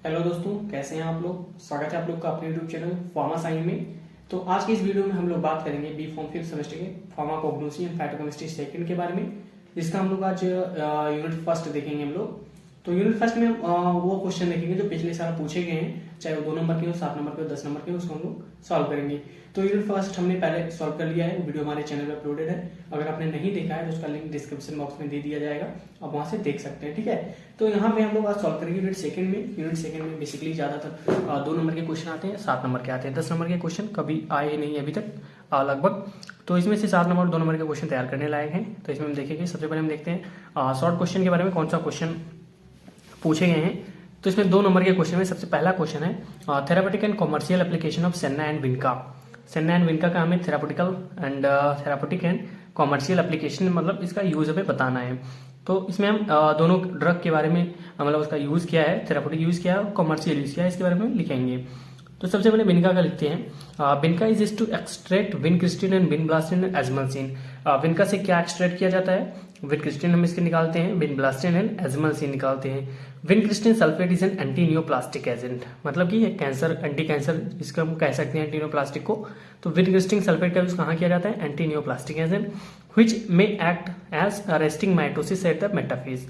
Hello दोस्तों, कैसे हैं आप लोग। स्वागत है आप लोग का अपने यूट्यूब चैनल फार्मा साइन में। तो आज की इस वीडियो में हम लोग बात करेंगे बी फॉर्म फिफ्थ सेमेस्टर के फार्माकोग्नोसी एंड फाइटोकेमिस्ट्री सेकंड के बारे में, जिसका हम लोग आज यूनिट फर्स्ट देखेंगे हम लोग। तो यूनिट फर्स्ट में वो क्वेश्चन देखेंगे जो पिछले साल पूछे गए हैं, चाहे वो 2 नंबर के हो, 7 नंबर के हो, 10 नंबर के हो, उसको हम लोग सॉल्व करेंगे। तो यूनिट फर्स्ट हमने पहले सॉल्व कर लिया है, वो वीडियो हमारे चैनल पर अपलोडेड है। अगर आपने नहीं देखा है तो उसका लिंक डिस्क्रिप्शन बॉक्स में दे दिया जाएगा, आप वहां से देख सकते हैं। ठीक है, तो यहाँ पे हम लोग आज सॉल्व करेंगे यूनिट सेकंड में। यूनिट सेकंड में बेसिकली ज्यादातर 2 नंबर के क्वेश्चन आते हैं, 7 नंबर के आते हैं, 10 नंबर के क्वेश्चन कभी आए नहीं अभी तक लगभग। तो इसमें से 7 नंबर और 2 नंबर के क्वेश्चन तैयार करने लायक हैं। तो इसमें हम देखेंगे, सबसे पहले हम देखते हैं शॉर्ट क्वेश्चन के बारे में, कौन सा क्वेश्चन पूछे गए हैं। तो इसमें 2 नंबर के क्वेश्चन में सबसे पहला क्वेश्चन है therapeutic and commercial application of senna and vinca. Senna and vinca का हमें थेरापेटिक एंड कॉमर्शियल एप्लीकेशन मतलब इसका यूज हमें बताना है। तो इसमें हम दोनों ड्रग के बारे में मतलब उसका यूज किया है, थेरापेटिक यूज किया है और कॉमर्शियल यूज किया है, इसके बारे में लिखेंगे। तो सबसे पहले विनका का लिखते हैं। Vinca is to extract vincristine and vinblastine and ajmalicine. Vinca से क्या एक्सट्रैक्ट किया जाता है? विनक्रिस्टिन हम इसके निकालते हैं, विनब्लास्टिन एंड एजमलसिन निकालते हैं। Vincristine sulphate is an anti neoplastic agent, मतलब कि कैंसर एंटी कैंसर इसका हम कह सकते हैं एंटी नियोप्लास्टिक को। तो विनक्रिस्टिन सल्फेट का यूज कहाँ किया जाता है? Anti neoplastic agent which may act as arresting mitosis at the metaphase.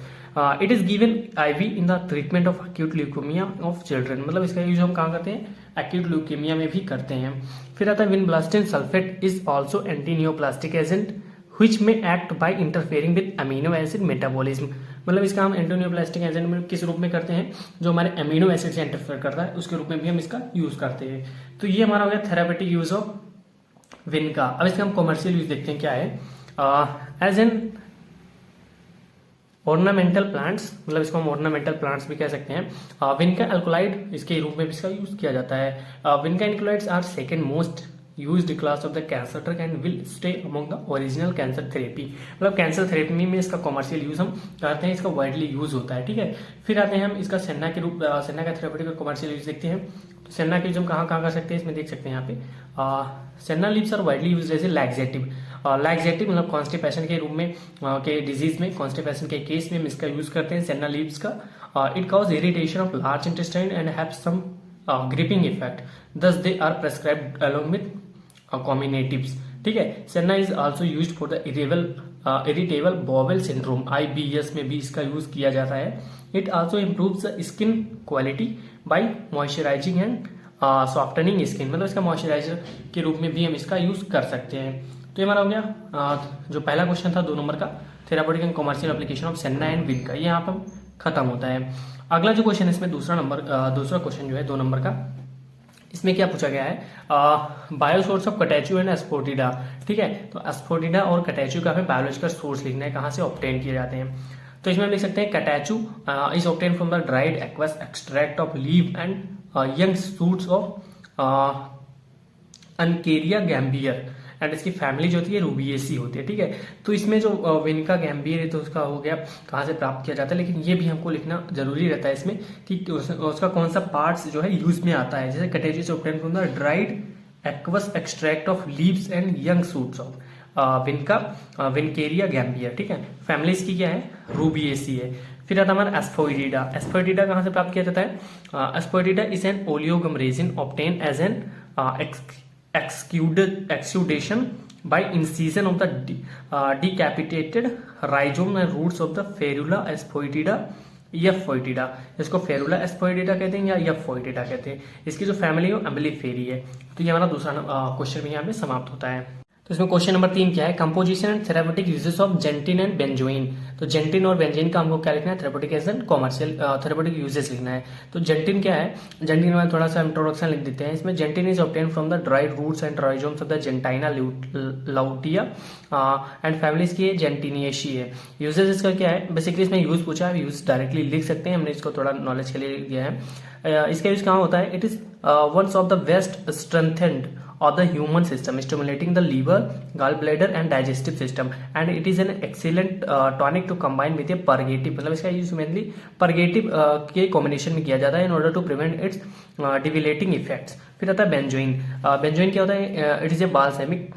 It is given IV in the treatment of acute leukemia of children, मतलब इसका यूज हम कहाँ करते हैं? acute leukemia में भी करते हैं। फिर आता है vinblastine sulphate is also anti neoplastic agent which may act by interfering with amino acid metabolism, मतलब इसका हम एंटी नियोप्लास्टिक एजेंट में किस रूप में करते हैं? जो हमारे अमीनो एसिड से इंटरफेयर करता है उसके रूप में भी हम इसका यूज करते हैं। तो ये हमारा हो गया थेरापेटिक यूज ऑफ विनका। अब इसका हम कॉमर्शियल यूज देखते हैं क्या है। एज एन ऑर्नामेंटल प्लांट्स, मतलब इसको हम ऑर्नामेंटल प्लांट्स भी कह सकते हैं। विनका एल्कोलाइड इसके रूप में भी इसका यूज किया जाता है। Vinca alkaloids are second most used class of the cancer drug and will stay among the original cancer therapy, मतलब कैंसर थेरेपी में इसका कॉमर्शियल यूज हम करते हैं, इसका वाइडली यूज होता है। ठीक है, फिर आते हैं हम इसका सेन्ना के रूप, सेन्ना का थेरेपेटिक और कॉमर्शियल यूज देखते हैं। तो सेन्ना के यूज हम कहाँ कहाँ कर सकते हैं, इसमें देख सकते हैं यहाँ पे। Senna leaves are widely use as a laxative. Laxative मतलब कॉन्स्टिपेशन के रूप में के डिजीज में, कॉन्स्टिपेशन के केस में हम इसका यूज करते हैं सेन्ना लीव्स का। It cause irritation of large intestine and have some griping effect, thus they are prescribed along with carminatives. ठीक है, senna is also used for the irritable bowel syndrome, IBS में भी इसका use किया जाता है। It also improves the skin quality by moisturising and softening skin, मतलब इसका मॉइस्चराइजर के रूप में भी हम इसका यूज कर सकते हैं। तो ये हमारा हो गया जो पहला क्वेश्चन था 2 नंबर का, therapeutic and commercial application of senna and vinca, ये यहाँ पर खत्म होता है। अगला जो क्वेश्चन है इसमें दूसरा क्वेश्चन जो है 2 नंबर का, इसमें क्या पूछा गया है? Bio source of catechu and asafoetida. ठीक है, तो एस्फोटिडा और कटैचू का हमें बायोलॉजिकल सोर्स लिखना है, कहाँ से ऑब्टेन किए जाते हैं। तो इसमें हम लिख सकते हैं catechu is obtain from the dried aqueous extract of leave and young shoots of uncaria gambier, and इसकी फैमिली जो होती है रूबिएसी होती है। ठीक है, तो इसमें जो विनका गैम्बियर है तो उसका हो गया कहाँ से प्राप्त किया जाता है, लेकिन ये भी हमको लिखना जरूरी रहता है इसमें कि उसका कौन सा पार्ट्स जो है यूज में आता है। जैसे कटेजी से obtain from the dried aqueous extract of leaves and young shoots of vinca uncaria gambier. ठीक है, फैमिली इसकी क्या है? रूबिएसी है। फिर आता हमारा एस्फोइडिडा। एस्फोइडिडा कहाँ से प्राप्त किया जाता है? Asafoetida is an oleogum resin obtain as an exudation by incision of the decapitated rhizome and roots of the Ferula asphotida या फोइटिडा, इसको फेरुला एस्फोइडिडा कहते हैं या फोइटिडा कहते हैं। इसकी जो फैमिली है वो एम्बलीफेरी है। तो ये हमारा दूसरा क्वेश्चन भी यहाँ पे समाप्त होता है। तो इसमें क्वेश्चन नंबर 3 क्या है? Composition and therapeutic uses of gentian and benzoin. तो जेंटिन और बेंजीन का हमको क्या लिखना है? Therapeutic and commercial therapeutic uses लिखना है। तो जेंटिन क्या है? जेंटिन में थोड़ा सा इंट्रोडक्शन लिख देते हैं इसमें। Gentian is obtain from the dried roots and rhizomes of the gentiana lutea and families की जेंटिनिएशी है। यूजेस इसका क्या है? बेसिकली इसमें यूज पूछा है, यूज डायरेक्टली लिख सकते हैं, हमने इसको थोड़ा नॉलेज के लिए लिख दिया है। इसका यूज कहाँ होता है? It is once of the best strengthened of the human system, stimulating the liver, gallbladder and digestive system, and it is an excellent tonic to combine with a purgative, मतलब इसका यूज मेनली purgative के combination में किया जाता है in order to prevent its debilitating effects। फिर आता है बेंजोइन। बेंजोइन क्या होता है? It is a balsamic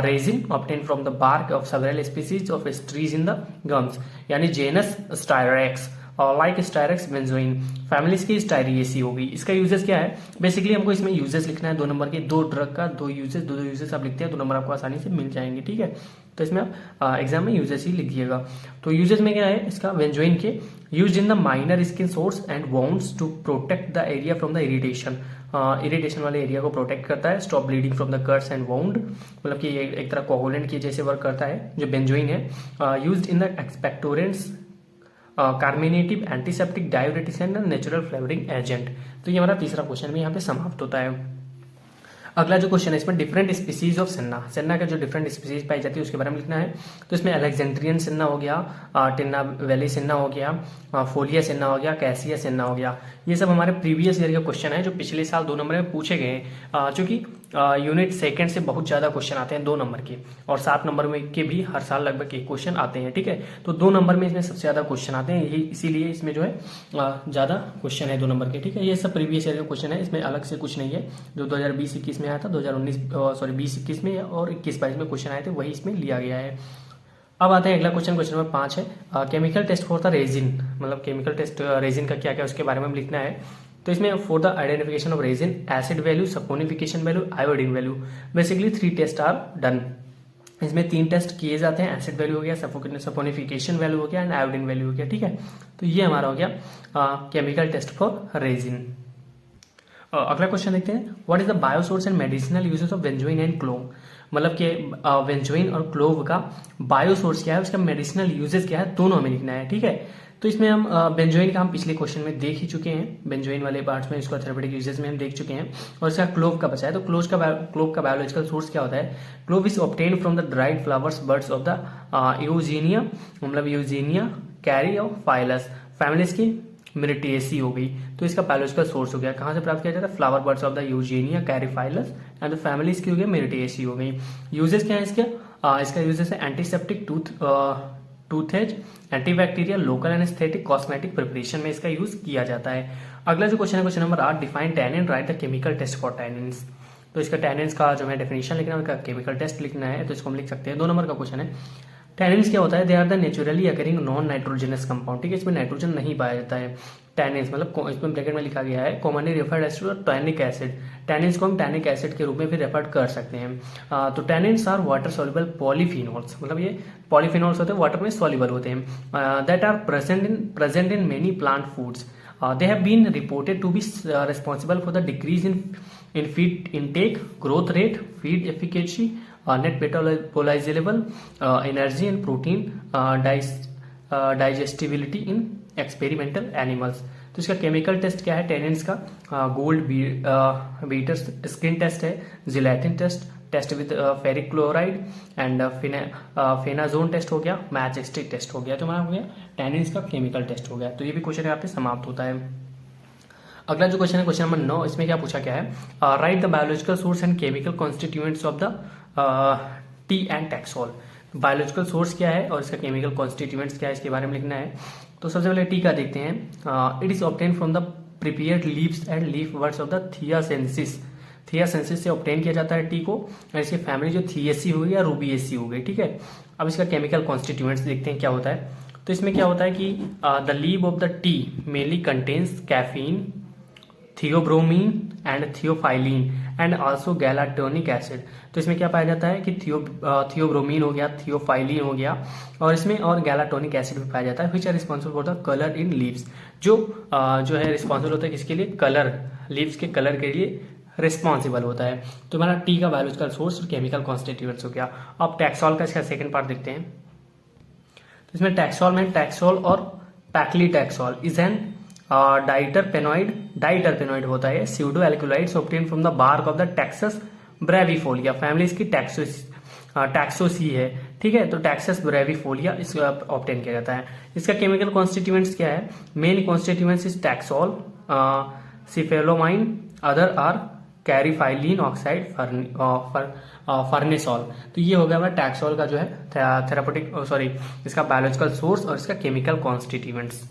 resin obtained from the bark of several species of trees in the gums, यानी जेनस स्टायरेक्स लाइक स्टायरेक्स बेंजोइन, फैमिलीज की स्टायरिएसी हो गई। इसका यूजेस क्या है, बेसिकली हमको इसमें यूजेस लिखना है 2 नंबर के, 2 ड्रग का 2 यूजेस, 2 यूजेस आप लिखते हैं 2 नंबर आपको आसानी से मिल जाएंगे, ठीक है। तो इसमें आप एग्जाम में यूजेस ही लिखिएगा। तो यूजेस में क्या है इसका, बेंजोइन के use in the minor skin sores and wounds to protect the area from the irritation, irritation वाले एरिया को प्रोटेक्ट करता है। Stop bleeding from the cuts and wound, मतलब कि एक तरह कोगुलेंट की जैसे वर्क करता है जो बेंजोइन है। Used in the expectorants, carminative, antiseptic, diuretics and natural flavouring agent. तो ये हमारा तीसरा क्वेश्चन भी यहाँ पे समाप्त होता है। अगला जो क्वेश्चन है इसमें different species of senna, senna का जो डिफरेंट स्पीसीज पाई जाती है उसके बारे में लिखना है। तो इसमें अलेक्जेंड्रियन सेन्ना हो गया, टिन्ना वैली सेन्ना हो गया, फोलिया सेन्ना हो गया, कैसिया सेन्ना हो गया। ये सब हमारे प्रीवियस ईयर के क्वेश्चन है जो पिछले साल 2 नंबर में पूछे गए हैं, चूंकि यूनिट सेकंड से बहुत ज्यादा क्वेश्चन आते हैं 2 नंबर के, और 7 नंबर में के भी हर साल लगभग एक क्वेश्चन आते हैं, ठीक है। तो 2 नंबर में इसमें सबसे ज्यादा क्वेश्चन आते हैं, यही इसीलिए इसमें जो है ज्यादा क्वेश्चन है 2 नंबर के, ठीक है। ये सब प्रीवियस ईयर के क्वेश्चन है, इसमें अलग से कुछ नहीं है। जो 2020-21 में आया था, 2019 में और 21-22 में क्वेश्चन आए थे वही इसमें लिया गया है। अब आते हैं अगला क्वेश्चन, क्वेश्चन नंबर 5 है chemical test for the resin, मतलब केमिकल टेस्ट रेजिन का क्या क्या उसके बारे में लिखना है। तो इसमें for the identification of resin, acid value, saponification value, iodine value, basically 3 test are done. इसमें 3 टेस्ट किए जाते हैं, एसिड वैल्यू हो गया, सपोनिफिकेशन वैल्यू हो गया एंड आयोडीन वैल्यू हो गया, ठीक है। तो ये हमारा हो गया केमिकल टेस्ट फॉर रेजिन। अगला क्वेश्चन देखते हैं, what is the biosource and medicinal uses of benzoin and clove, मतलब कि बेंजोइन और क्लोव का बायोसोर्स क्या है, उसका मेडिसिनल यूजेस क्या है, दोनों हमें लिखना है, ठीक है। तो इसमें हम बेंजोइन का हम पिछले क्वेश्चन में देख ही चुके हैं, बेंजोइन वाले पार्ट्स में इसको थेरेपेटिक यूजेस में हम देख चुके हैं, और इसका क्लोव का बचा है। तो क्लोव का बायोलॉजिकल सोर्स क्या होता है, clove is obtained from the dried flowers buds of the eugenia, मतलब eugenia caryophyllus, families की मिरिटेसी हो गई। तो इसका बायोलॉजिकल सोर्स हो गया, कहां से प्राप्त किया जाता है, flower buds of the eugenia caryophyllus and the families की हो गई मिरिटेसी हो गई। यूजेस क्या है इसके, इसका यूजेस है antiseptic, toothache, antibacterial, local anaesthetic, cosmetic preparation में इसका यूज किया जाता है। अगला जो क्वेश्चन है question number 8, define tannin, write the chemical test for tannins. तो इसका टैनिन्स का जो है डेफिनेशन लिखना है, उसका केमिकल टेस्ट लिखना है, तो इसको हम लिख सकते हैं। 2 नंबर का क्वेश्चन है, टैनिन्स क्या होता है, they are the naturally occurring non nitrogenous compound, ठीक है। इसमें नाइट्रोजन नहीं पाया जाता है। टैनिन्स मतलब इसमें ब्रैकेट में लिखा गया है commonly referred as to tannic acid, tannins को हम टैनिक एसिड के रूप में भी रेफर कर सकते हैं। तो tannins are water soluble polyphenols, मतलब ये पॉलीफिनोल्स होते हैं, वाटर में सॉल्युबल होते हैं, that are present in many plant foods. They have been reported to be responsible for the decrease in feed intake, growth rate, feed efficacy, net metabolizable level, energy and protein digestibility in experimental animals। तो इसका chemical test क्या है tannins का, gold beater skin test है, gelatin test with ferric chloride and phenazone test हो गया, match stick test हो गया। तो हमारा हो गया टैनिन्स का केमिकल टेस्ट हो गया। तो ये भी क्वेश्चन यहाँ पे समाप्त होता है। अगला जो क्वेश्चन है क्वेश्चन नंबर 9, इसमें क्या पूछा गया है, right the biological source and chemical constituents of the T and taxol. Biological source क्या है और इसका केमिकल कॉन्स्टिट्यूएंट्स क्या है, इसके बारे में लिखना है। तो सबसे पहले टी का देखते हैं, it is obtain from the prepared leaves and leaf buds of the thea sinensis, thea sinensis से ऑब्टेन किया जाता है टी को, और इसकी फैमिली जो थिएसी हो गई या रूबिएसी हो गई, ठीक है। अब इसका केमिकल कॉन्स्टिट्यूएंट्स देखते हैं क्या होता है। तो इसमें क्या होता है कि the leave of the tea mainly contains caffeine, theobromine and theophylline and also gallotannic acid. तो इसमें क्या पाया जाता है कि थियोब्रोमीन हो गया, थियोफाइलिन हो गया, और इसमें और गैलाटोनिक एसिड भी पाया जाता है, which are responsible for the colour in leaves, जो है रिस्पॉन्सिबल होता है किसके लिए, कलर, लीव्स के कलर के लिए रिस्पॉन्सिबल होता है। तो हमारा टी का बायोलॉजिकल सोर्स और केमिकल कॉन्स्टिट्यूएंट्स हो गया। अब टैक्सोल का इसका सेकंड पार्ट देखते हैं। तो इसमें टैक्सोल में टैक्सोल और पैक्लीटैक्सोल इज एन डाइटरपेनॉइड होता है, pseudo alkaloids obtain from the bark of the taxus brevifolia, family इसकी टैक्सोसी है, ठीक है। तो टैक्सस ब्रेविफोलिया इसका ऑब्टेन किया जाता है। इसका केमिकल कॉन्स्टिट्यूएंट्स क्या है, main constituents is taxol, cephalomannine, other are caryophyllene oxide, farnesol. तो ये हो गया हमारा टैक्सोल का जो है थेरापेटिक इसका बायोलॉजिकल सोर्स और इसका केमिकल कॉन्स्टिट्यूएंट्स।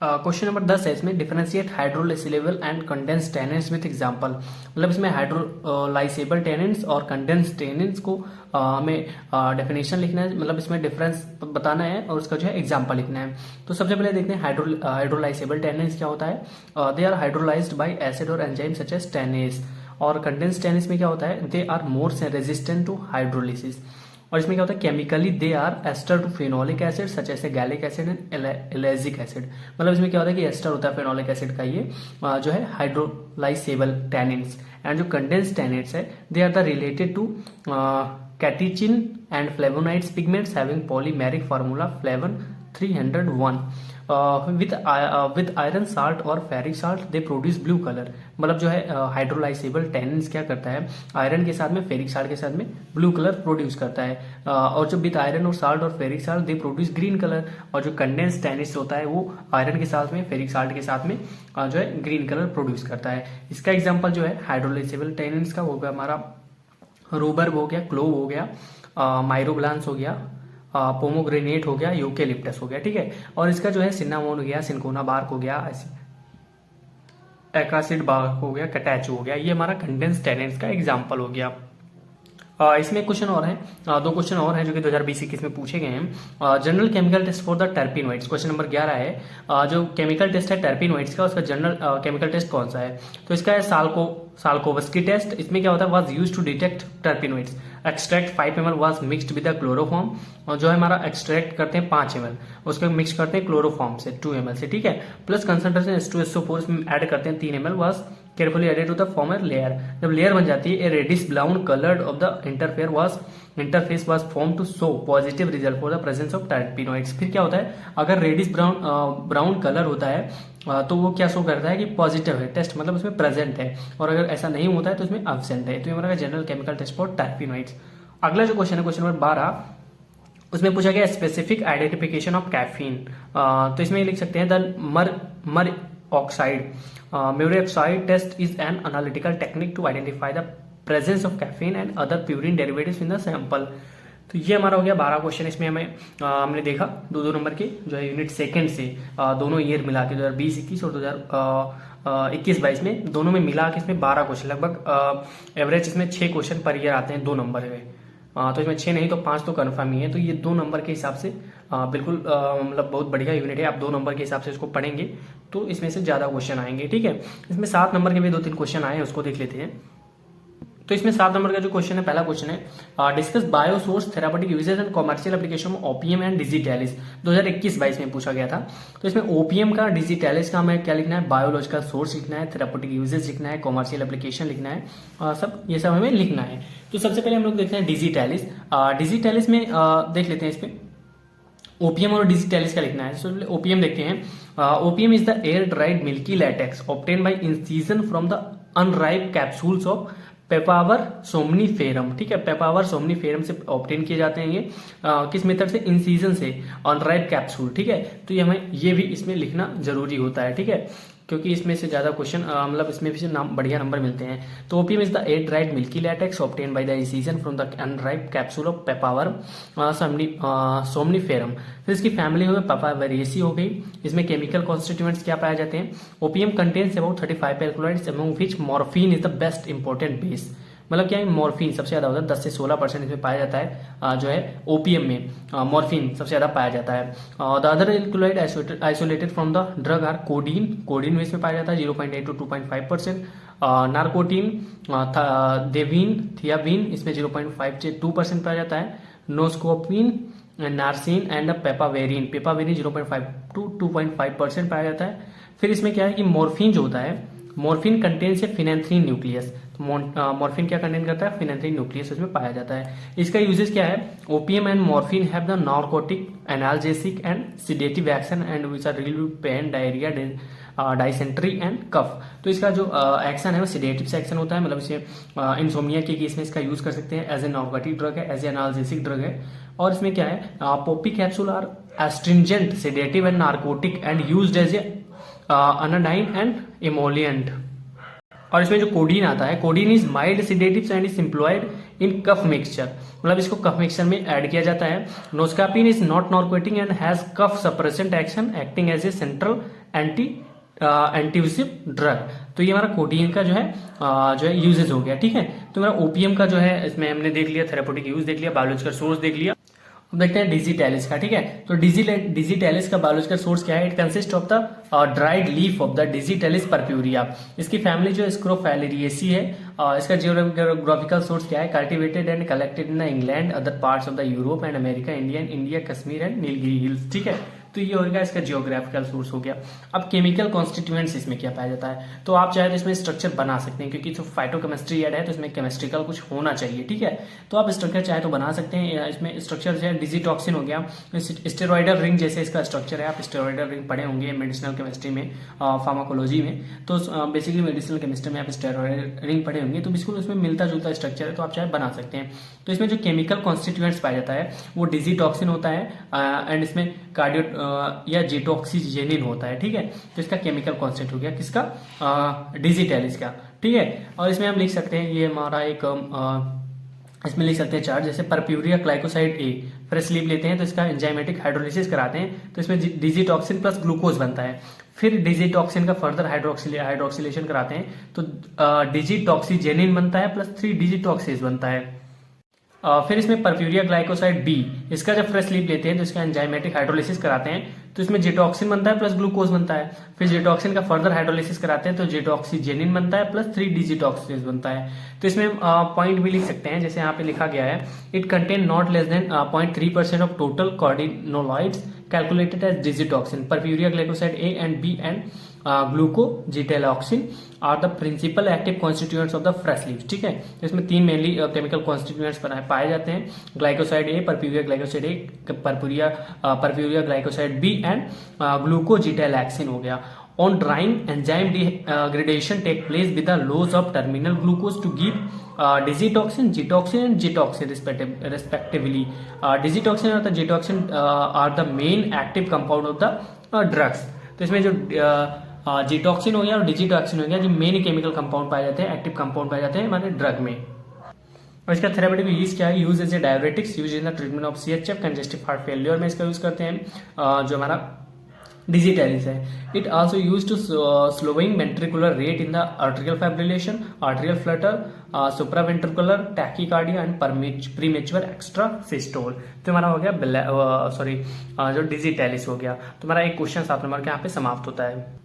क्वेश्चन नंबर 10 है, इसमें differentiate hydrolysable and condensed tannins with example. मतलब इसमें हाइड्रोलाइसेबल टेनेंट्स और कंडेंस टेनेंट्स को हमें डेफिनेशन लिखना है, मतलब इसमें डिफरेंस बताना है और उसका जो है एग्जांपल लिखना है। तो सबसे पहले देखते हैं हाइड्रोलाइसेबल टेनेंट्स क्या होता है। They are hydrolysed by acid और एंजाइम सच एज टेनेस। और कंडेंस टेनेस में क्या होता है, they are more resistant to hydrolysis. और इसमें क्या होता है, chemically they are ester to phenolic acid such as gallic acid and ellagic acid. मतलब इसमें क्या होता है कि एस्टर होता है फेनोलिक एसिड का, ये जो है हाइड्रोलाइसेबल टैनिन्स। एंड जो कंडेंस टैनिन्स है, they are the related to catechin and flavonoids pigments having polymeric formula flavan 301 with iron salt और ferric salt they produce blue colour. मतलब जो है हाइड्रोलाइसेबल टैनिन्स क्या करता है, आयरन के साथ में फेरिक साल्ट के साथ में ब्लू कलर प्रोड्यूस करता है। और जो विद आयरन और साल्ट और ferric salt they produce green colour. और जो कंडेंस टैनिन्स होता है वो आयरन के साथ में फेरिक साल्ट के साथ में जो है ग्रीन कलर प्रोड्यूस करता है। इसका एग्जाम्पल जो है हाइड्रोलाइसेबल टैनिन्स का वो हमारा रूबर्ब हो गया, क्लोव हो गया, माइरोग्लांस हो गया, पोमोग्रेनेट हो गया, यूकेलिप्टस हो गया। ठीक है। और इसका जो है सिन्नामोन हो गया, सिंकोना बार्क हो गया, एकासिड बार्क हो गया, कटैचू हो गया। ये हमारा कंडेंस टैनिन्स का एग्जाम्पल हो गया। इसमें क्वेश्चन और है, दो क्वेश्चन और हैं जो कि 2020-21 में पूछे गए हैं। General chemical test for the terpenoids, question number 11 है। जो केमिकल टेस्ट है टर्पिनोइड्स का, उसका जनरल केमिकल टेस्ट कौन सा है? तो इसका है साल्कोवस्की टेस्ट। इसमें क्या होता है, was used to detect terpenoids. Extract 5 ml was mixed with the chloroform. और जो है हमारा एक्सट्रैक्ट करते हैं 5 ml, उसको मिक्स करते हैं क्लोरोफॉर्म से 2 ml से। ठीक है। प्लस कंसंट्रेशन H2SO4 इसमें ऐड करते हैं 3 ml, was carefully added to the former layer। जब लेयर बन जाती है, a reddish brown colored of the interface was formed to show positive result for the presence of terpenoids। फिर क्या होता है, अगर रेडिश ब्राउन कलर होता है तो वो क्या शो करता है कि पॉजिटिव है टेस्ट, मतलब उसमें प्रेजेंट है। और अगर ऐसा नहीं होता है तो उसमें एब्सेंट है। तो ये हमारा general chemical test for terpenoids. अगला जो क्वेश्चन है, क्वेश्चन नंबर 12, उसमें पूछा गया स्पेसिफिक आइडेंटिफिकेशन ऑफ कैफीन। तो इसमें लिख सकते हैं द मर oxide Murray oxide test is an analytical technique to identify the presence of caffeine and other purine derivatives in the sample। तो ये हमारा हो गया 12 क्वेश्चन। इसमें हमने देखा 2-2 नंबर के जो है यूनिट सेकंड से दोनों ईयर मिला के 2020-21 और 2021-22 में दोनों में मिला के इसमें 12 क्वेश्चन, लगभग एवरेज इसमें 6 क्वेश्चन पर ईयर आते हैं 2 नंबर में। तो इसमें 6 नहीं तो 5 तो कन्फर्म ही है। तो ये 2 नंबर के हिसाब से बिल्कुल मतलब बहुत बढ़िया यूनिट है। आप 2 नंबर के हिसाब से इसको पढ़ेंगे तो इसमें से ज्यादा क्वेश्चन आएंगे। ठीक है। इसमें 7 नंबर के भी 2-3 क्वेश्चन आए हैं, उसको देख लेते हैं। तो इसमें 7 नंबर का जो क्वेश्चन है, पहला क्वेश्चन है discuss biosource therapeutic uses and commercial application of opium and digitalis. 2021-22 में पूछा गया था। तो इसमें ओपीएम का, डिजिटैलिस का हमें क्या लिखना है, बायोलॉजिकल सोर्स लिखना है, थेरापेटिक यूजेज लिखना है, कॉमर्शियल एप्लीकेशन लिखना है, ये सब हमें लिखना है। तो सबसे पहले हम लोग देखते हैं डिजिटैलिस। डिजिटैलिस में देख लेते हैं इस पे ओपीएम और डिजिटैलिस का लिखना है। तो ओपीएम देखते हैं। Opium is the air dried milky latex obtain by incision from the unripe capsules of papaver somniferum. ठीक है। पेपावर सोमनीफेरम से ऑब्टेन किए जाते हैं ये किस मेथड से, इंसिजन से, अनराइप कैप्सूल। ठीक है। तो ये हमें ये भी इसमें लिखना जरूरी होता है। ठीक है, क्योंकि इसमें से ज्यादा क्वेश्चन मतलब इसमें भी नाम बढ़िया नंबर मिलते हैं। तो opium is the air dried milky latex obtain by the incision from the unripe capsule of papaver somniferum. फिर इसकी फैमिली हो गई पेपावेरिएसी हो गई। इसमें केमिकल कॉन्स्टिट्यूएंट्स क्या पाए जाते हैं, opium contains about 35 alkaloids among which morphine is the best important base. मतलब क्या है, मॉर्फिन सबसे ज्यादा होता है, 10 से 16% इसमें पाया जाता है जो है ओपीएम में मॉर्फिन सबसे ज्यादा पाया जाता है। The other alkaloid isolated from the drug are codeine. Codeine में इसमें पाया जाता है 0.8 to 2.5%। नार्कोटीन, देवीन, थियाबीन इसमें 0.5 से 2% पाया जाता है। नोस्कोपिन, नार्सिन एंड पेपावेरिन 0.5 to 2.5% पाया जाता है। फिर इसमें क्या है कि मॉर्फिन जो होता है, मॉर्फिन कंटेन्स ए फिनेंथ्रीन न्यूक्लियस। तो मॉर्फिन क्या कंटेन करता है, फिनेंथ्रीन न्यूक्लियस उसमें पाया जाता है। इसका यूजेस क्या है, opium and morphine have the narcotic, analgesic and sedative action and which are relieve pain, diarrhoea, dysentery and cough. तो इसका जो एक्शन है वो सिडेटिव से एक्शन होता है, मतलब इसे इंसोमिया के केस में इसका यूज कर सकते हैं, एज ए नार्कोटिक ड्रग है, एज ए एनाल्जेसिक ड्रग है। और इसमें क्या है, poppy capsule are astringent, sedative and narcotic and used as a anodyne and emollient. और इसमें जो कोडीन आता है, codeine is mild sedative and is employed in cough mixture, मतलब इसको कफ मिक्सचर में ऐड किया जाता है। Noscapine is not narcotic and has cough suppressant action acting as a central एंटीविसिव drug. तो ये हमारा कोडीन का जो है यूजेज हो गया, ठीक है। तो हमारा ओपीएम का जो है इसमें हमने देख लिया, थेरेप्यूटिक यूज देख लिया, बायोलॉजिकल सोर्स देख लिया। अब देखते हैं डिजिटैलिस का, ठीक है। तो डिजिटैलिस का बायोलॉजिकल सोर्स क्या है? It consist of the dried leaf of the digitalis purpurea. इसकी फैमिली जो स्क्रोफैलेरिएसी है। इसका जियोग्राफिकल सोर्स क्या है? Cultivated and collected in the England, other parts of the Europe and America, India, Kashmir and Nilgiri hills, ठीक है। तो ये होगा इसका जियोग्राफिकल सोर्स हो गया। अब केमिकल कॉन्स्टिट्यूएंट्स इसमें क्या पाया जाता है? तो आप चाहे तो इसमें स्ट्रक्चर बना सकते हैं, क्योंकि जो फाइटोकेमिस्ट्री ऐड है तो इसमें केमिस्ट्रिकल कुछ होना चाहिए, ठीक है। तो आप स्ट्रक्चर चाहे तो बना सकते हैं। इसमें स्ट्रक्चर जो है डिजिटॉक्सिन हो गया, स्टेरॉइडल रिंग जैसे इसका स्ट्रक्चर है। आप स्टेरॉइडल रिंग पढ़े होंगे मेडिसिनल केमिस्ट्री में, फार्माकोलॉजी में। तो बेसिकली मेडिसिनल केमिस्ट्री में आप स्टेरॉइडल रिंग पढ़े होंगे, तो बिल्कुल उसमें मिलता जुलता स्ट्रक्चर है, तो आप चाहे बना सकते हैं। तो इसमें जो केमिकल कॉन्स्टिट्यूएंट्स पाया जाता है वो डिजिटॉक्सिन होता है, एंड इसमें कार्डियो या जेटोक्सिजेनिन होता है, ठीक है। तो इसका केमिकल कॉन्स्टिट्यूट हो गया किसका? डिजिटैलिस का, ठीक है। और इसमें हम लिख सकते हैं, ये हमारा एक इसमें लिख सकते हैं चार्ट, जैसे purpurea glycoside A fresh leave लेते हैं तो इसका एंजाइमेटिक हाइड्रोलिसिस कराते हैं, तो इसमें डिजिटॉक्सिन प्लस ग्लूकोज बनता है। फिर डिजिटॉक्सिन का फर्दर हाइड्रोक्सिलेशन कराते हैं तो डिजिटॉक्सिजेनिन बनता है प्लस 3 डिजिटॉक्सेज बनता है। फिर इसमें परफ्यूरिया ग्लाइकोसाइड बी, इसका जब फ्रेश लीव लेते हैं तो इसका एंजाइमेटिक हाइड्रोलिसिस कराते हैं तो इसमें जेटॉक्सिन बनता है प्लस ग्लूकोज बनता है। फिर जेटॉक्सिन का फर्दर हाइड्रोलिसिस कराते हैं तो जेटॉक्सिजेनिन बनता है प्लस 3 डिजिटॉक्सेज बनता है। तो इसमें पॉइंट भी लिख सकते हैं, जैसे यहाँ पे लिखा गया है, it contain not less than 0.3% of total cardenolides calculated as digitoxin, purpurea glycoside A and B and glucogitaloxin are the principal active constituents of the fresh leaves, ठीक है। तो इसमें 3 मेनली केमिकल कॉन्स्टिट्यूएंट्स पाए जाते हैं, glycoside A, purpurea glycoside A, purpurea glycoside B and glucogitaloxin हो गया। On drying, enzyme degradation take place with the loss of terminal glucose to give digitoxin, getoxin and jetoxin respectively. Digitoxin और jetoxin are the main active compound of the drugs. तो इसमें जो जीटॉक्सिन हो गया और digitoxin हो गया, जो मेन केमिकल कंपाउंड पाए जाते हैं, एक्टिव कंपाउंड पाए जाते हैं हमारे ड्रग में। और इसका थेरेपेटिक यूज क्या है? Use as a diuretics, use in the treatment of CHF, congestive heart failure में इसका यूज करते हैं, जो हमारा डिजिटैलिस है। It also use to slowing ventricular rate in the arterial fibrillation, arterial flutter, supraventricular tachycardia and premature extra systole. तो हमारा हो गया जो डिजिटैलिस हो गया। तो हमारा एक क्वेश्चन 7 नंबर के यहाँ पे समाप्त होता है।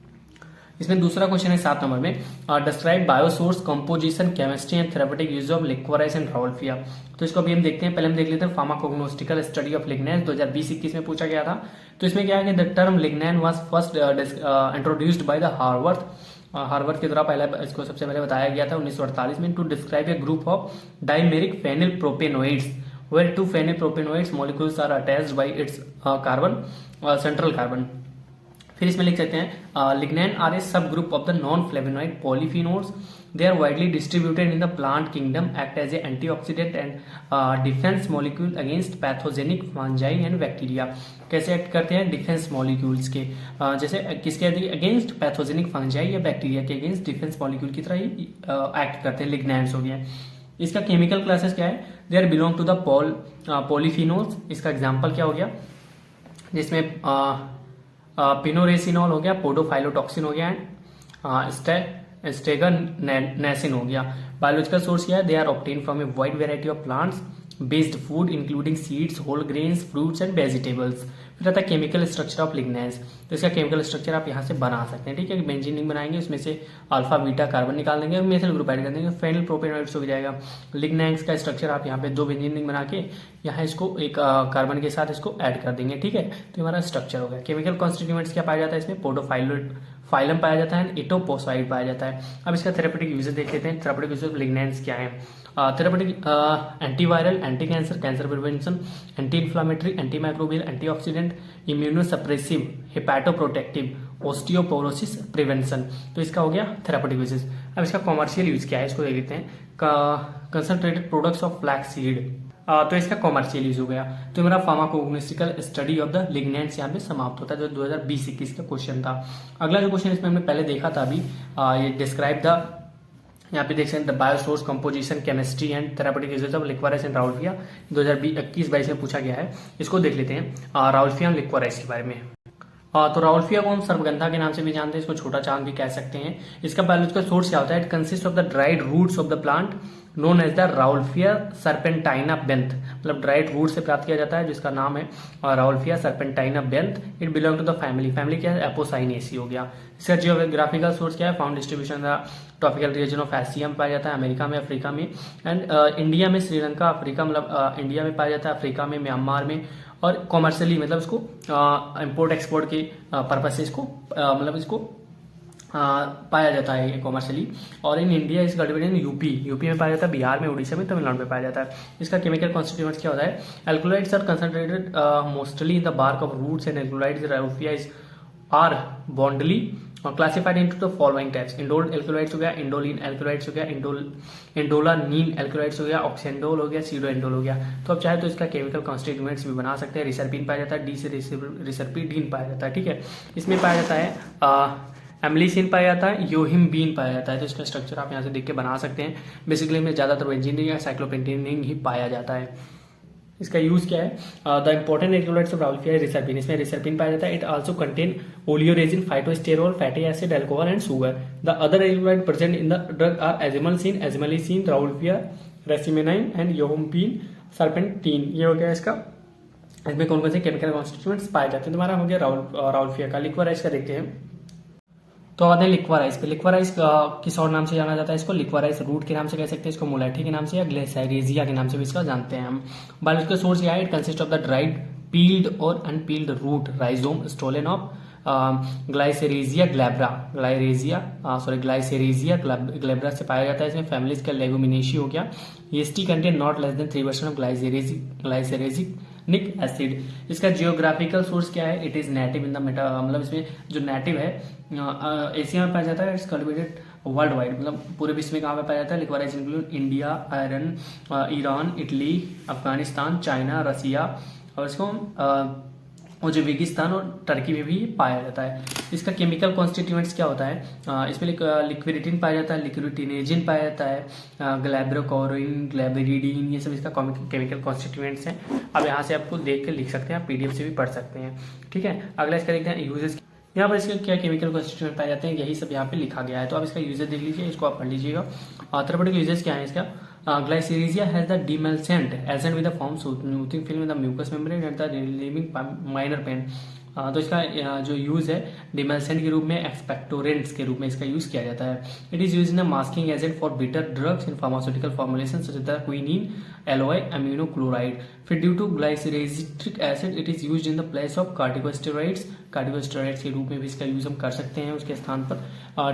इसमें दूसरा क्वेश्चन है 7 नंबर में, describe biosource composition chemistry and therapeutic use of liquorice and rauwolfia. तो इसको अभी हम देखते हैं। पहले हम देख लेते हैं फार्माकोग्नोस्टिकल स्टडी ऑफ लिग्नैंस, 2020-21 में पूछा गया था। तो इसमें क्या है कि the term lignan was first introduced by the Haworth के द्वारा पहले इसको सबसे पहले बताया गया था 1948 में, to describe a group of dimeric phenyl propanoids where 2 phenyl propanoids molecules are attached by its carbon, central carbon. फिर इसमें लिख सकते हैं lignan are a sub group of the non flavonoid polyphenols, they are widely distributed in the plant kingdom, act as a antioxidant and defence molecule against pathogenic fungi and bacteria. कैसे act करते हैं? Defence molecules के जैसे किसके against? Pathogenic fungi या bacteria के against defence molecule की तरह ही एक्ट करते हैं। लिग्नैंस हो गया। इसका केमिकल क्लासेस क्या है? They are belong to the polyphenols. इसका एग्जाम्पल क्या हो गया? जिसमें पिनोरेसिनॉल हो गया, पोडोफाइलोटॉक्सिन हो गया, स्टेगनेसिन हो गया। बायोलॉजिकल सोर्स क्या है? They are obtain from a wide variety of plants based food including seeds, whole grains, fruits and vegetables. फिर आता है केमिकल स्ट्रक्चर ऑफ लिग्नैंस। तो इसका केमिकल स्ट्रक्चर आप यहाँ से बना सकते हैं, ठीक है। बेंजीन रिंग बनाएंगे, उसमें से अल्फा बीटा कार्बन निकाल देंगे और मेथिल ग्रुप ऐड कर देंगे, फेनिल प्रोपेनोइड्स हो जाएगा। लिग्नैंस का स्ट्रक्चर आप यहाँ पे 2 बेंजीन रिंग बना के यहाँ इसको एक कार्बन के साथ इसको ऐड कर देंगे, ठीक है। तो हमारा स्ट्रक्चर हो गया। केमिकल कॉन्स्टिट्यूएंट्स क्या पाया जाता है इसमें? पोडोफाइलम पाया जाता है, एटोपोसाइड पाया जाता है। अब इसका थेरेपेटिक यूजेस देख लेते हैं। थेरेपेटिक यूजेस ऑफ लिग्नैंस क्या है? Therapeutic antiviral, anti cancer, cancer prevention, anti inflammatory, anti microbial, antioxidant, immunosuppressive, hepatoprotective, osteoporosis prevention. तो इसका हो गया थेरेपेटिक यूजेस। अब इसका कॉमर्शियल यूज क्या है इसको देख लेते हैं। Concentrated products of flax seed, तो इसका कॉमर्शियल यूज हो गया। तो मेरा फार्माकोग्नोस्टिकल स्टडी ऑफ द लिग्नैंस यहाँ पे समाप्त होता है, जो 2020-21 का क्वेश्चन था। अगला जो क्वेश्चन इसमें हमने पहले देखा था अभी, ये डिस्क्राइब द यहाँ पे देख सकते हैं biosource composition chemistry and therapeutic uses of liquorice and Rauwolfia 2021-22 में पूछा गया है। इसको देख लेते हैं राउल्फिया एंड लिक्वाराइस के बारे में। तो राउल्फिया को हम सर्पगंधा के नाम से भी जानते हैं, इसको छोटा चांद भी कह सकते हैं। इसका बायोलॉजिकल सोर्स क्या होता है? It consist of the dried roots of the plant known as the Rauwolfia serpentina Benth, मतलब ड्राइड रूट से प्राप्त किया जाता है, जिसका नाम है Rauwolfia serpentina Benth. It belong to the family क्या है? एपोसाइनेसी हो गया। इसका जियोग्राफिकल सोर्स क्या है? Found distribution the tropical region of Asia में पाया जाता है, अमेरिका में, अफ्रीका में एंड इंडिया में, श्रीलंका, अफ्रीका, मतलब इंडिया में पाया जाता है, अफ्रीका में, म्यांमार में, और कॉमर्शियली मतलब इसको इंपोर्ट एक्सपोर्ट के पर्पज से इसको मतलब इसको पाया जाता है कॉमर्शियली। और इन इंडिया इस कल्टिवेटेड इन यूपी में पाया जाता है, बिहार में, उड़ीसा में, तमिलनाडु में पाया जाता है। इसका केमिकल कॉन्स्टिट्यूएंट्स क्या होता है? Alkaloids are concentrated mostly in the bark of roots and alkaloids Rauwolfia are broadly classified into the following types. Indole alkaloids हो गया, इंडोलिन एल्कोलाइड्स हो गया, इंडोलानीन एल्कोलाइड्स हो गया, ऑक्सेंडोल हो गया, सीडो एंडोल हो गया। तो अब चाहे तो इसका केमिकल कॉन्स्टिट्यूएंट्स भी बना सकते हैं। रिसर्पिन पाया जाता है, डी से रिसर्पिडीन पाया जाता है, ठीक है। इसमें पाया जाता है एम्लिसिन पाया जाता है, योहिम्बीन पाया जाता है। तो इसका स्ट्रक्चर आप यहाँ से देख के बना सकते हैं। बेसिकली में ज्यादातर बेंजीन या साइक्लोपेंटेनिन ही पाया जाता है। इसका यूज क्या है? The important alkaloids of Rauwolfia reserpine, इसमें रिसर्पिन पाया जाता है। It also contain oleoresin, phytosterol, fatty acid, alcohol and sugar. The other alkaloid present in the drug are ajmalicine, ajmalicine, Rauwolfia, rescinnamine and yohimbine, serpentine. ये हो गया इसका। इसमें कौन कौन से केमिकल कॉन्स्टिट्यूएंट्स पाए जाते हैं? तुम्हारा हो गया राउल्फिया का। लिक्वाराइस का देखते हैं। तो आते हैं लिक्वाराइस पे। लिक्वाराइस किस और नाम से जाना जाता है? इसको लिक्वाराइस रूट के नाम से कह सकते हैं, इसको मोलैठी के नाम से या ग्लेसाइरेजिया के नाम से भी इसका जानते हैं हम। बायोलॉजिकल सोर्स क्या है? It consist of the dried peeled और unpeeled root rhizome stolon of Glycyrrhiza glabra, Glycyrrhiza glabra से पाया जाता है। इसमें फैमिलीज का लेगुमिनेशी हो गया। ईएसटी contain not less than 3% of glycyrrhizic acid. इसका जियोग्राफिकल सोर्स क्या है? It is native in the मतलब इसमें जो नेटिव है एशिया में पाया जाता है। इट्स कल्टिवेटेड वर्ल्ड वाइड, मतलब पूरे विश्व में कहाँ पे पाया जाता है? Liquorice include India, Iran, Italy, Afghanistan, China, Russia और इसको उज्बेकिस्तान और टर्की में भी पाया जाता है। इसका केमिकल कॉन्स्टिट्यूएंट्स क्या होता है? इसमें लिक्विडिटिन पाया जाता है, लिक्विडिनेजिन पाया जाता है, ग्लैब्रोकोरिन, ग्लैब्रिडीन, ये सब इसका केमिकल कॉन्स्टिट्यूएंट्स हैं। अब यहाँ से आपको देख के लिख सकते हैं, आप पीडीएफ से भी पढ़ सकते हैं, ठीक है। अगला इसका देखते हैं यूजेस। यहाँ पर इसके क्या केमिकल कॉन्स्टिट्यूएंट पाए जाते हैं, यही सब यहाँ पे लिखा गया है। तो आप इसका यूजेस देख लीजिए, इसको आप पढ़ लीजिएगा। थेरापेटिक यूजेस क्या है इसका? Glycyrrhizia has the demulcent agent with the form smoothing film in the mucous membrane and the relieving minor pain। तो इसका जो यूज है डिमल्सेंट के रूप में, एक्सपेक्टोरेंट्स के रूप में इसका यूज किया जाता है। It is use in a masking agent for bitter drugs in pharmaceutical formulation such as the quinine, aloe, ammonium chloride. फिर due to glycyrrhizic acid it is use in the place of corticosteroids, corticosteroids के रूप में भी इसका use हम कर सकते हैं उसके स्थान पर।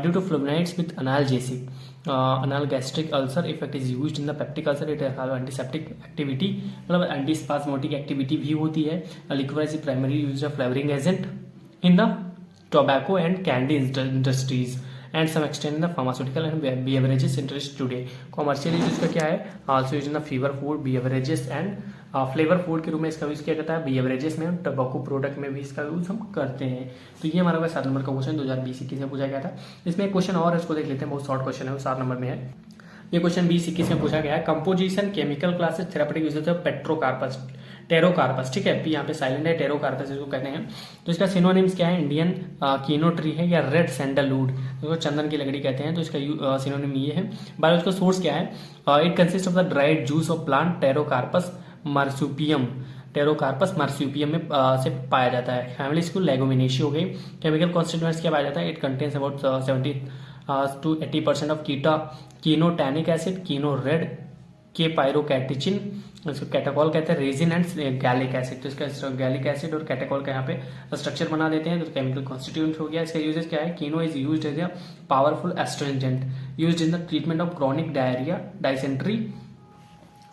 Due to flavonoids with analgesic analgesic ulcer if it is used in the peptic ulcer it has antiseptic activity, मतलब एंटीस्पास्मोटिक एक्टिविटी भी होती है। Liquid is primary use of flavouring agent in the tobacco and candy industries and some extent in the pharmaceutical and beverages industry today. Commercial use इसका क्या है? Also use in the fever food, beverages and flavour food के रूप में इसका use किया जाता है। बेवरेजेस में, टोबैको प्रोडक्ट में भी इसका यूज हम करते हैं। तो ये हमारा 7 नंबर का क्वेश्चन 2020-21 में पूछा गया था। इसमें एक क्वेश्चन और है, इसको देख लेते हैं, बहुत शॉर्ट क्वेश्चन है, वो 7 नंबर में है। ये क्वेश्चन 20-21 में पूछा गया है। Composition chemical classes therapeutic uses of pterocarpus, pterocarpus, ठीक है, पी यहाँ पे साइलेंट है, टेरोकार्पस इसको कहते हैं। तो इसका सिनोनिम्स क्या है? इंडियन कीनो ट्री है या रेड सैंडलवुड, इसको चंदन की लकड़ी कहते हैं। तो इसका सिनोनिम ये है। बायोलॉजिकल सोर्स क्या है? It consist of the dried juice of plant Pterocarpus marsupium, Pterocarpus marsupium में से पाया जाता है। फैमिली इसको लेगुमिनेशी हो गई। केमिकल कॉन्स्टिट्यूएंट्स क्या पाया जाता है? It contains about 70 to 80% of kinotannic acid, kino red, के पायरोकैटिचिन, इसको कैटाकॉल कहते हैं, रेजिन एंड गैलिक एसिड। तो इसका गैलिक एसिड और कैटाकॉल का यहाँ पे स्ट्रक्चर बना देते हैं। तो केमिकल कॉन्स्टिट्यूएंट हो गया। इसका यूजेस क्या है? Kino is used as a powerful astringent used in the treatment of chronic diarrhoea, dysentery,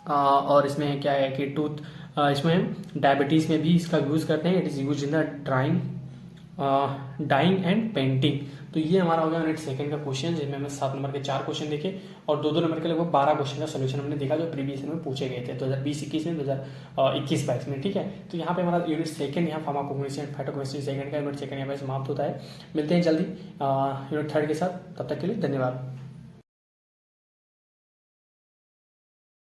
और इसमें क्या है कि इसमें डायबिटीज में भी इसका यूज करते हैं। It is use in the dyeing and painting. तो ये हमारा हो गया यूनिट सेकंड का क्वेश्चन, जिसमें हमने 7 नंबर के 4 क्वेश्चन देखे और 2-2 नंबर के लगभग 12 क्वेश्चन का सोल्यूशन हमने देखा जो प्रीवियस में पूछे गए थे 2020-21 में, 2021-22 में, ठीक है। तो यहाँ पे हमारा यूनिट सेकंड यहाँ फार्माकोग्नोसी एंड फाइटोकेमिस्ट्री सेकंड का यूनिट सेकंड यहाँ पे समाप्त होता है। मिलते हैं जल्दी यूनिट थर्ड के साथ, तब तक के लिए धन्यवाद।